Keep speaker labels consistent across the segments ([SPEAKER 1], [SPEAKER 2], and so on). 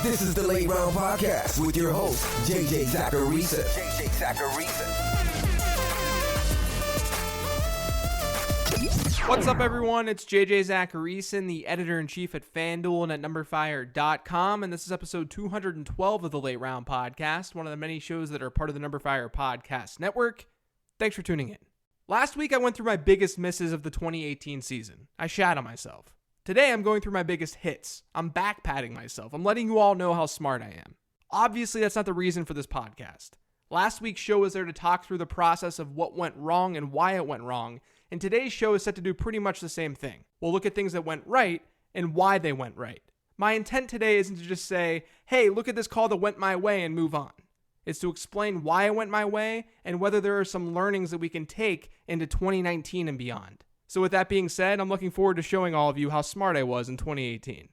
[SPEAKER 1] This is the Late Round Podcast with your host, JJ Zacharisa.
[SPEAKER 2] What's up, everyone? It's JJ Zacharisa, the editor-in-chief at FanDuel and at NumberFire.com, and this is episode 212 of the Late Round Podcast, one of the many shows that are part of the NumberFire Podcast Network. Thanks for tuning in. Last week, I went through my biggest misses of the 2018 season. I shat on myself. Today, I'm going through my biggest hits. I'm back-patting myself. I'm letting you all know how smart I am. Obviously, that's not the reason for this podcast. Last week's show was there to talk through the process of what went wrong and why it went wrong, and today's show is set to do pretty much the same thing. We'll look at things that went right and why they went right. My intent today isn't to just say, hey, look at this call that went my way and move on. It's to explain why it went my way and whether there are some learnings that we can take into 2019 and beyond. So with that being said, I'm looking forward to showing all of you how smart I was in 2018.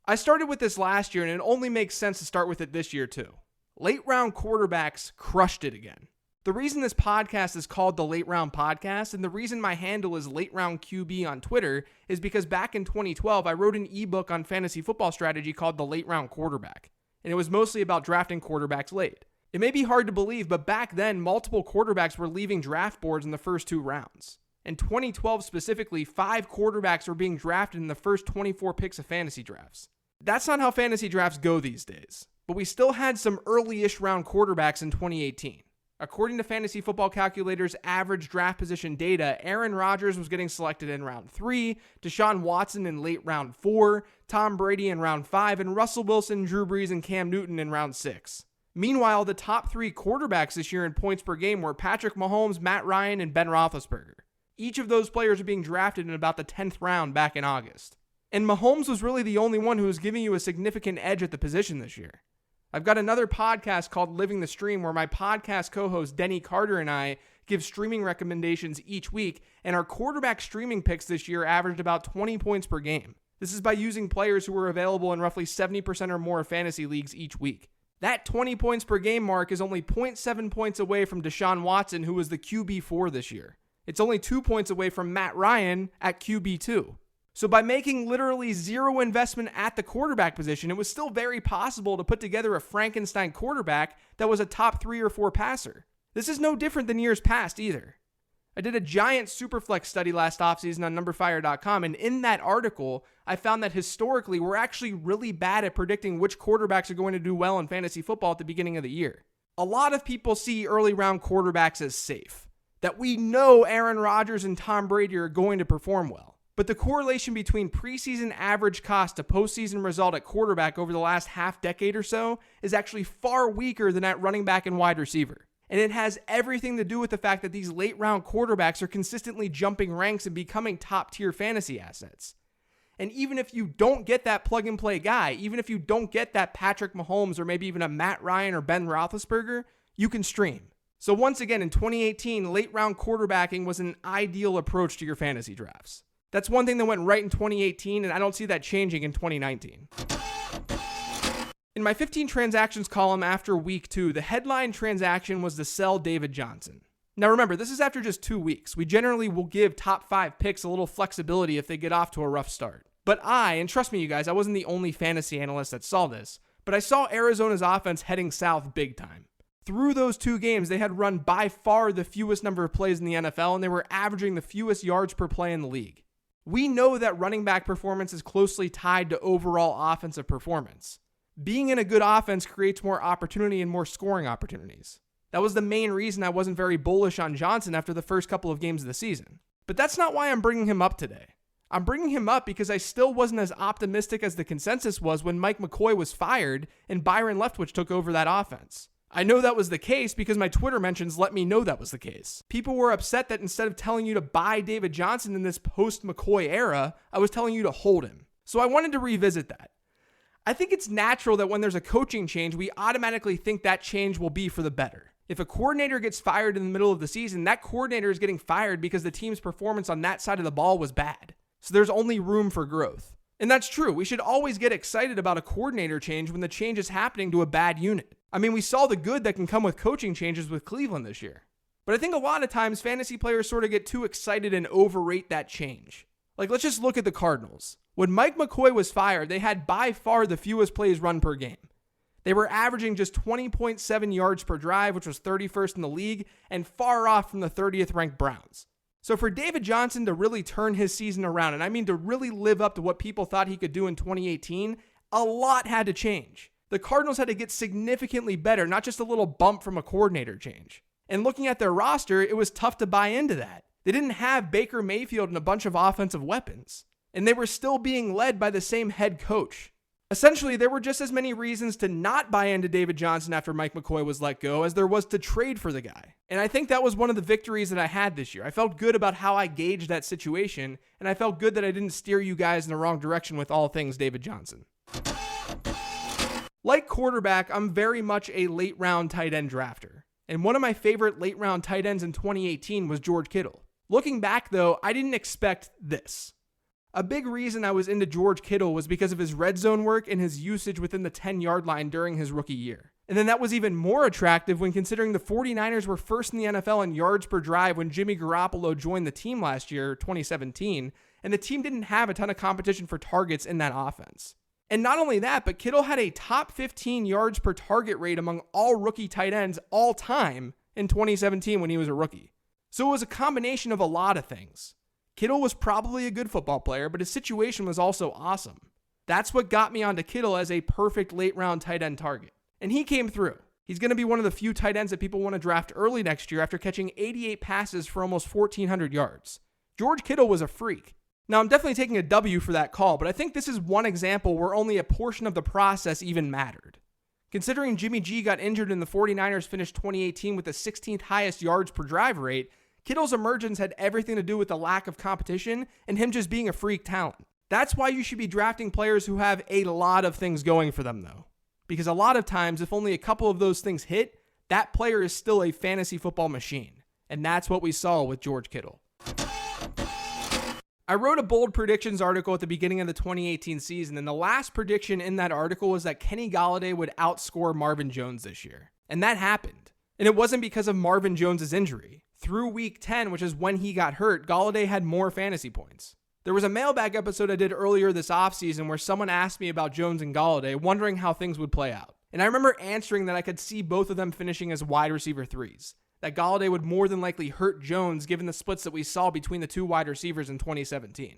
[SPEAKER 2] I started with this last year, and it only makes sense to start with it this year too. Late round quarterbacks crushed it again. The reason this podcast is called the Late Round Podcast, and the reason my handle is Late Round QB on Twitter, is because back in 2012, I wrote an ebook on fantasy football strategy called The Late Round Quarterback, and it was mostly about drafting quarterbacks late. It may be hard to believe, but back then, multiple quarterbacks were leaving draft boards in the first 2 rounds. In 2012 specifically, 5 quarterbacks were being drafted in the first 24 picks of fantasy drafts. That's not how fantasy drafts go these days, but we still had some early-ish round quarterbacks in 2018. According to Fantasy Football Calculator's average draft position data, Aaron Rodgers was getting selected in round 3, Deshaun Watson in late round 4, Tom Brady in round 5, and Russell Wilson, Drew Brees, and Cam Newton in round 6. Meanwhile, the top 3 quarterbacks this year in points per game were Patrick Mahomes, Matt Ryan, and Ben Roethlisberger. Each of those players are being drafted in about the 10th round back in August. And Mahomes was really the only one who was giving you a significant edge at the position this year. I've got another podcast called Living the Stream where my podcast co-host Denny Carter and I give streaming recommendations each week, and our quarterback streaming picks this year averaged about 20 points per game. This is by using players who were available in roughly 70% or more fantasy leagues each week. That 20 points per game mark is only 0.7 points away from Deshaun Watson, who was the QB4 this year. It's only 2 points away from Matt Ryan at QB2. So by making literally zero investment at the quarterback position, it was still very possible to put together a Frankenstein quarterback that was a top 3 or 4 passer. This is no different than years past either. I did a giant Superflex study last offseason on NumberFire.com, and in that article, I found that historically, we're actually really bad at predicting which quarterbacks are going to do well in fantasy football at the beginning of the year. A lot of people see early round quarterbacks as safe, that we know Aaron Rodgers and Tom Brady are going to perform well. But the correlation between preseason average cost to postseason result at quarterback over the last half decade or so is actually far weaker than at running back and wide receiver. And it has everything to do with the fact that these late round quarterbacks are consistently jumping ranks and becoming top tier fantasy assets. And even if you don't get that plug and play guy, even if you don't get that Patrick Mahomes or maybe even a Matt Ryan or Ben Roethlisberger, you can stream. So once again, in 2018, late round quarterbacking was an ideal approach to your fantasy drafts. That's one thing that went right in 2018, and I don't see that changing in 2019. In my 15 transactions column after week 2, the headline transaction was to sell David Johnson. Now remember, this is after just 2 weeks. We generally will give top 5 picks a little flexibility if they get off to a rough start. But and trust me you guys, I wasn't the only fantasy analyst that saw this, but I saw Arizona's offense heading south big time. Through those 2 games, they had run by far the fewest number of plays in the NFL, and they were averaging the fewest yards per play in the league. We know that running back performance is closely tied to overall offensive performance. Being in a good offense creates more opportunity and more scoring opportunities. That was the main reason I wasn't very bullish on Johnson after the first couple of games of the season. But that's not why I'm bringing him up today. I'm bringing him up because I still wasn't as optimistic as the consensus was when Mike McCoy was fired and Byron Leftwich took over that offense. I know that was the case because my Twitter mentions let me know that was the case. People were upset that instead of telling you to buy David Johnson in this post-McCoy era, I was telling you to hold him. So I wanted to revisit that. I think it's natural that when there's a coaching change, we automatically think that change will be for the better. If a coordinator gets fired in the middle of the season, that coordinator is getting fired because the team's performance on that side of the ball was bad. So there's only room for growth. And that's true. We should always get excited about a coordinator change when the change is happening to a bad unit. I mean, we saw the good that can come with coaching changes with Cleveland this year. But I think a lot of times fantasy players sort of get too excited and overrate that change. Like, let's just look at the Cardinals. When Mike McCoy was fired, they had by far the fewest plays run per game. They were averaging just 20.7 yards per drive, which was 31st in the league, and far off from the 30th ranked Browns. So for David Johnson to really turn his season around, and I mean to really live up to what people thought he could do in 2018, a lot had to change. The Cardinals had to get significantly better, not just a little bump from a coordinator change. And looking at their roster, it was tough to buy into that. They didn't have Baker Mayfield and a bunch of offensive weapons. And they were still being led by the same head coach. Essentially, there were just as many reasons to not buy into David Johnson after Mike McCoy was let go as there was to trade for the guy. And I think that was one of the victories that I had this year. I felt good about how I gauged that situation, and I felt good that I didn't steer you guys in the wrong direction with all things David Johnson. Like quarterback, I'm very much a late round tight end drafter. And one of my favorite late round tight ends in 2018 was George Kittle. Looking back though, I didn't expect this. A big reason I was into George Kittle was because of his red zone work and his usage within the 10-yard line during his rookie year. And then that was even more attractive when considering the 49ers were first in the NFL in yards per drive when Jimmy Garoppolo joined the team last year, 2017, and the team didn't have a ton of competition for targets in that offense. And not only that, but Kittle had a top 15 yards per target rate among all rookie tight ends all time in 2017 when he was a rookie. So it was a combination of a lot of things. Kittle was probably a good football player, but his situation was also awesome. That's what got me onto Kittle as a perfect late round tight end target. And he came through. He's going to be one of the few tight ends that people want to draft early next year after catching 88 passes for almost 1,400 yards. George Kittle was a freak. Now, I'm definitely taking a W for that call, but I think this is one example where only a portion of the process even mattered. Considering Jimmy G got injured and the 49ers finished 2018 with the 16th highest yards per drive rate, Kittle's emergence had everything to do with the lack of competition and him just being a freak talent. That's why you should be drafting players who have a lot of things going for them, though. Because a lot of times, if only a couple of those things hit, that player is still a fantasy football machine. And that's what we saw with George Kittle. I wrote a bold predictions article at the beginning of the 2018 season, and the last prediction in that article was that Kenny Golladay would outscore Marvin Jones this year. And that happened. And it wasn't because of Marvin Jones' injury. Through week 10, which is when he got hurt, Golladay had more fantasy points. There was a mailbag episode I did earlier this offseason where someone asked me about Jones and Golladay, wondering how things would play out. And I remember answering that I could see both of them finishing as wide receiver threes. That Golladay would more than likely hurt Jones given the splits that we saw between the two wide receivers in 2017.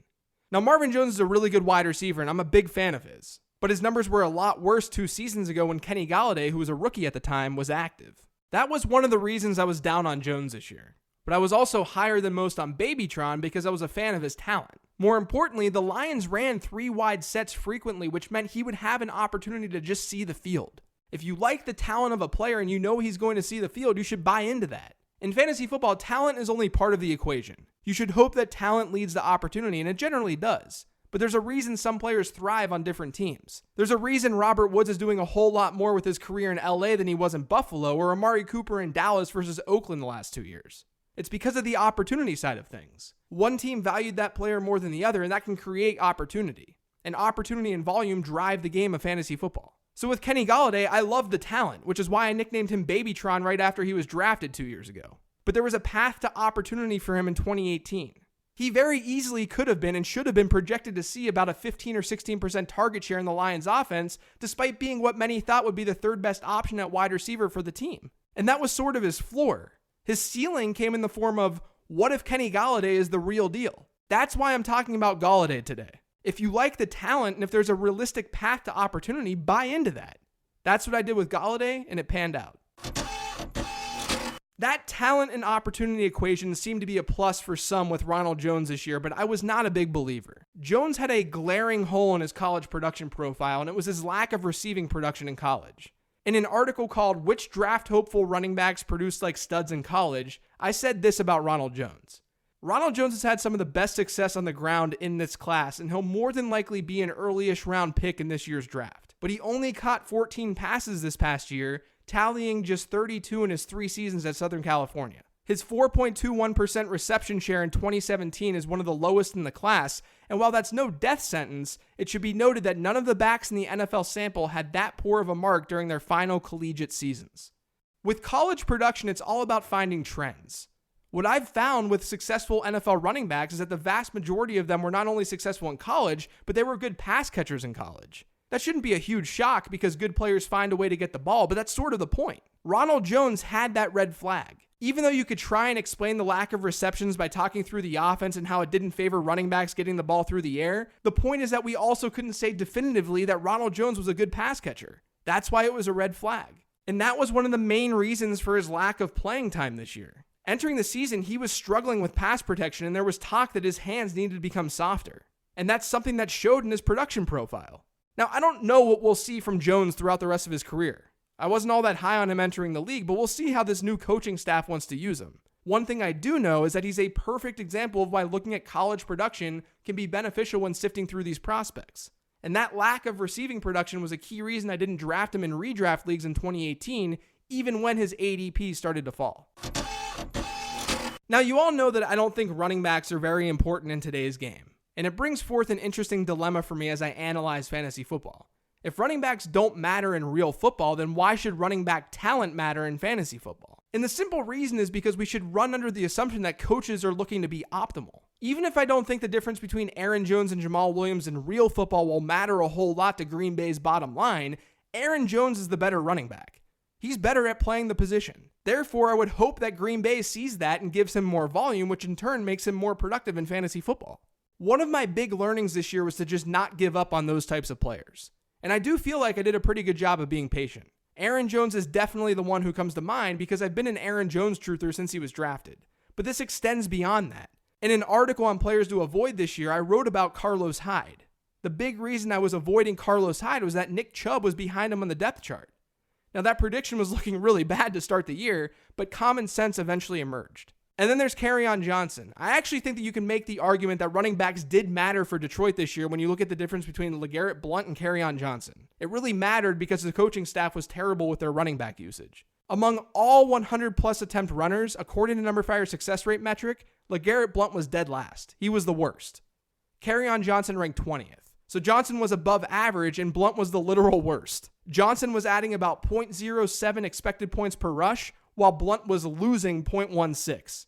[SPEAKER 2] Now, Marvin Jones is a really good wide receiver, and I'm a big fan of his. But his numbers were a lot worse 2 seasons ago when Kenny Golladay, who was a rookie at the time, was active. That was one of the reasons I was down on Jones this year. But I was also higher than most on Babytron because I was a fan of his talent. More importantly, the Lions ran 3 wide sets frequently, which meant he would have an opportunity to just see the field. If you like the talent of a player and you know he's going to see the field, you should buy into that. In fantasy football, talent is only part of the equation. You should hope that talent leads to opportunity, and it generally does. But there's a reason some players thrive on different teams. There's a reason Robert Woods is doing a whole lot more with his career in LA than he was in Buffalo, or Amari Cooper in Dallas versus Oakland the last 2 years. It's because of the opportunity side of things. One team valued that player more than the other, and that can create opportunity. And opportunity and volume drive the game of fantasy football. So with Kenny Golladay, I love the talent, which is why I nicknamed him Babytron right after he was drafted 2 years ago. But there was a path to opportunity for him in 2018. He very easily could have been and should have been projected to see about a 15 or 16% target share in the Lions offense, despite being what many thought would be the third best option at wide receiver for the team. And that was sort of his floor. His ceiling came in the form of, what if Kenny Golladay is the real deal? That's why I'm talking about Golladay today. If you like the talent and if there's a realistic path to opportunity, buy into that. That's what I did with Golladay, and it panned out. That talent and opportunity equation seemed to be a plus for some with Ronald Jones this year, but I was not a big believer. Jones had a glaring hole in his college production profile, and it was his lack of receiving production in college. In an article called Which Draft Hopeful Running Backs Produced Like Studs in College, I said this about Ronald Jones. Ronald Jones has had some of the best success on the ground in this class, and he'll more than likely be an early-ish round pick in this year's draft. But he only caught 14 passes this past year, tallying just 32 in his 3 seasons at Southern California. His 4.21% reception share in 2017 is one of the lowest in the class, and while that's no death sentence, it should be noted that none of the backs in the NFL sample had that poor of a mark during their final collegiate seasons. With college production, it's all about finding trends. What I've found with successful NFL running backs is that the vast majority of them were not only successful in college, but they were good pass catchers in college. That shouldn't be a huge shock because good players find a way to get the ball, but that's sort of the point. Ronald Jones had that red flag. Even though you could try and explain the lack of receptions by talking through the offense and how it didn't favor running backs getting the ball through the air, the point is that we also couldn't say definitively that Ronald Jones was a good pass catcher. That's why it was a red flag. And that was one of the main reasons for his lack of playing time this year. Entering the season, he was struggling with pass protection and there was talk that his hands needed to become softer. And that's something that showed in his production profile. Now, I don't know what we'll see from Jones throughout the rest of his career. I wasn't all that high on him entering the league, but we'll see how this new coaching staff wants to use him. One thing I do know is that he's a perfect example of why looking at college production can be beneficial when sifting through these prospects. And that lack of receiving production was a key reason I didn't draft him in redraft leagues in 2018, even when his ADP started to fall. Now, you all know that I don't think running backs are very important in today's game. And it brings forth an interesting dilemma for me as I analyze fantasy football. If running backs don't matter in real football, then why should running back talent matter in fantasy football? And the simple reason is because we should run under the assumption that coaches are looking to be optimal. Even if I don't think the difference between Aaron Jones and Jamal Williams in real football will matter a whole lot to Green Bay's bottom line, Aaron Jones is the better running back. He's better at playing the position. Therefore, I would hope that Green Bay sees that and gives him more volume, which in turn makes him more productive in fantasy football. One of my big learnings this year was to just not give up on those types of players. And I do feel like I did a pretty good job of being patient. Aaron Jones is definitely the one who comes to mind because I've been an Aaron Jones truther since he was drafted. But this extends beyond that. In an article on players to avoid this year, I wrote about Carlos Hyde. The big reason I was avoiding Carlos Hyde was that Nick Chubb was behind him on the depth chart. Now that prediction was looking really bad to start the year, but common sense eventually emerged. And then there's Kerryon Johnson. I actually think that you can make the argument that running backs did matter for Detroit this year when you look at the difference between LeGarrette Blount and Kerryon Johnson. It really mattered because the coaching staff was terrible with their running back usage. Among all 100-plus attempt runners, according to Number Fire's success rate metric, LeGarrette Blount was dead last. He was the worst. Kerryon Johnson ranked 20th. So Johnson was above average and Blount was the literal worst. Johnson was adding about 0.07 expected points per rush, while Blount was losing 0.16.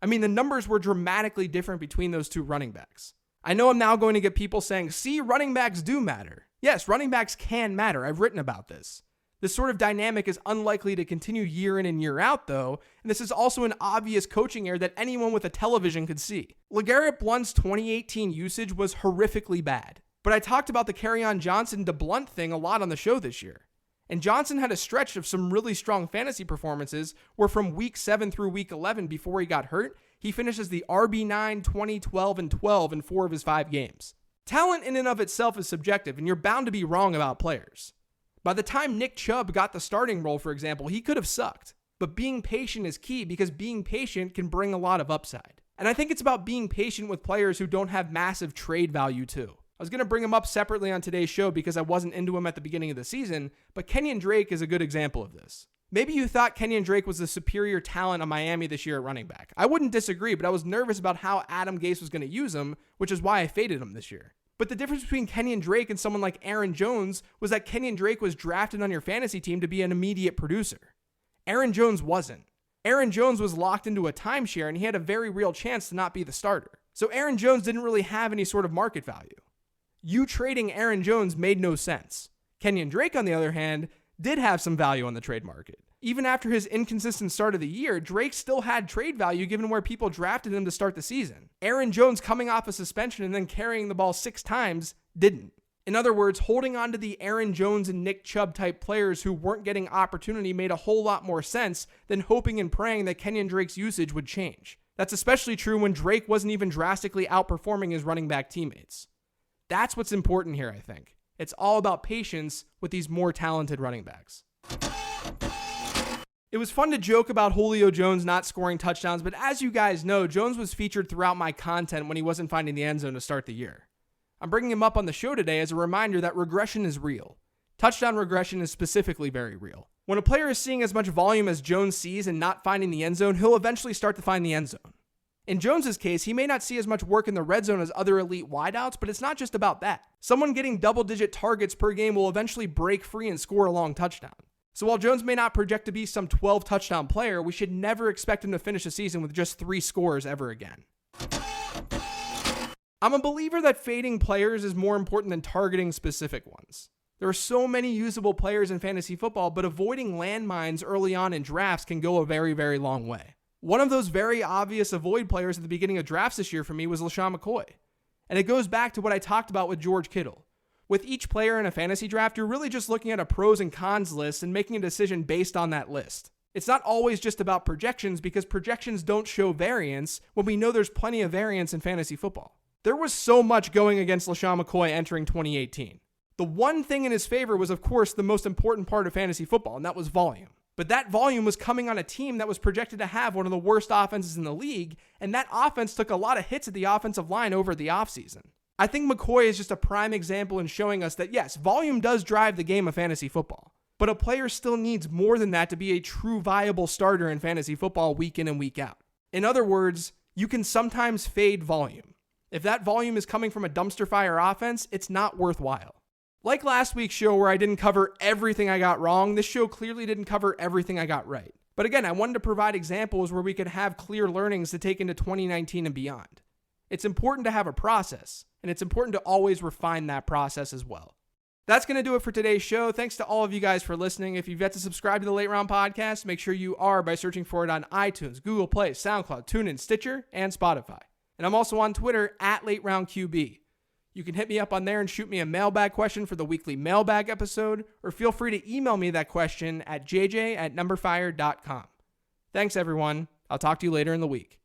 [SPEAKER 2] I mean, the numbers were dramatically different between those two running backs. I know I'm now going to get people saying, see, running backs do matter. Yes, running backs can matter. I've written about this. This sort of dynamic is unlikely to continue year in and year out, though, and this is also an obvious coaching error that anyone with a television could see. LeGarrette Blount's 2018 usage was horrifically bad, but I talked about the Kerryon Johnson to Blount thing a lot on the show this year. And Johnson had a stretch of some really strong fantasy performances where from week 7 through week 11 before he got hurt, he finished as the RB9, 20, 12, and 12 in 4 of his 5 games. Talent in and of itself is subjective, and you're bound to be wrong about players. By the time Nick Chubb got the starting role, for example, he could have sucked. But being patient is key because being patient can bring a lot of upside. And I think it's about being patient with players who don't have massive trade value too. I was going to bring him up separately on today's show because I wasn't into him at the beginning of the season, but Kenyon Drake is a good example of this. Maybe you thought Kenyon Drake was the superior talent on Miami this year at running back. I wouldn't disagree, but I was nervous about how Adam Gase was going to use him, which is why I faded him this year. But the difference between Kenyon Drake and someone like Aaron Jones was that Kenyon Drake was drafted on your fantasy team to be an immediate producer. Aaron Jones wasn't. Aaron Jones was locked into a timeshare and he had a very real chance to not be the starter. So Aaron Jones didn't really have any sort of market value. You trading Aaron Jones made no sense. Kenyon Drake, on the other hand, did have some value on the trade market. Even after his inconsistent start of the year, Drake still had trade value given where people drafted him to start the season. Aaron Jones coming off a suspension and then carrying the ball 6 times didn't. In other words, holding on to the Aaron Jones and Nick Chubb type players who weren't getting opportunity made a whole lot more sense than hoping and praying that Kenyon Drake's usage would change. That's especially true when Drake wasn't even drastically outperforming his running back teammates. That's what's important here, I think. It's all about patience with these more talented running backs. It was fun to joke about Julio Jones not scoring touchdowns, but as you guys know, Jones was featured throughout my content when he wasn't finding the end zone to start the year. I'm bringing him up on the show today as a reminder that regression is real. Touchdown regression is specifically very real. When a player is seeing as much volume as Jones sees and not finding the end zone, he'll eventually start to find the end zone. In Jones's case, he may not see as much work in the red zone as other elite wideouts, but it's not just about that. Someone getting double-digit targets per game will eventually break free and score a long touchdown. So while Jones may not project to be some 12 touchdown player, we should never expect him to finish a season with just 3 scores ever again. I'm a believer that fading players is more important than targeting specific ones. There are so many usable players in fantasy football, but avoiding landmines early on in drafts can go a very, very long way. One of those very obvious avoid players at the beginning of drafts this year for me was LaShawn McCoy. And it goes back to what I talked about with George Kittle. With each player in a fantasy draft, you're really just looking at a pros and cons list and making a decision based on that list. It's not always just about projections because projections don't show variance when we know there's plenty of variance in fantasy football. There was so much going against LaShawn McCoy entering 2018. The one thing in his favor was, of course, the most important part of fantasy football, and that was volume. But that volume was coming on a team that was projected to have one of the worst offenses in the league, and that offense took a lot of hits at the offensive line over the offseason. I think McCoy is just a prime example in showing us that, yes, volume does drive the game of fantasy football, but a player still needs more than that to be a true viable starter in fantasy football week in and week out. In other words, you can sometimes fade volume. If that volume is coming from a dumpster fire offense, it's not worthwhile. Like last week's show where I didn't cover everything I got wrong, this show clearly didn't cover everything I got right. But again, I wanted to provide examples where we could have clear learnings to take into 2019 and beyond. It's important to have a process, and it's important to always refine that process as well. That's going to do it for today's show. Thanks to all of you guys for listening. If you've yet to subscribe to the Late Round Podcast, make sure you are by searching for it on iTunes, Google Play, SoundCloud, TuneIn, Stitcher, and Spotify. And I'm also on Twitter at LateRoundQB. You can hit me up on there and shoot me a mailbag question for the weekly mailbag episode, or feel free to email me that question at jj@numberfire.com. Thanks, everyone. I'll talk to you later in the week.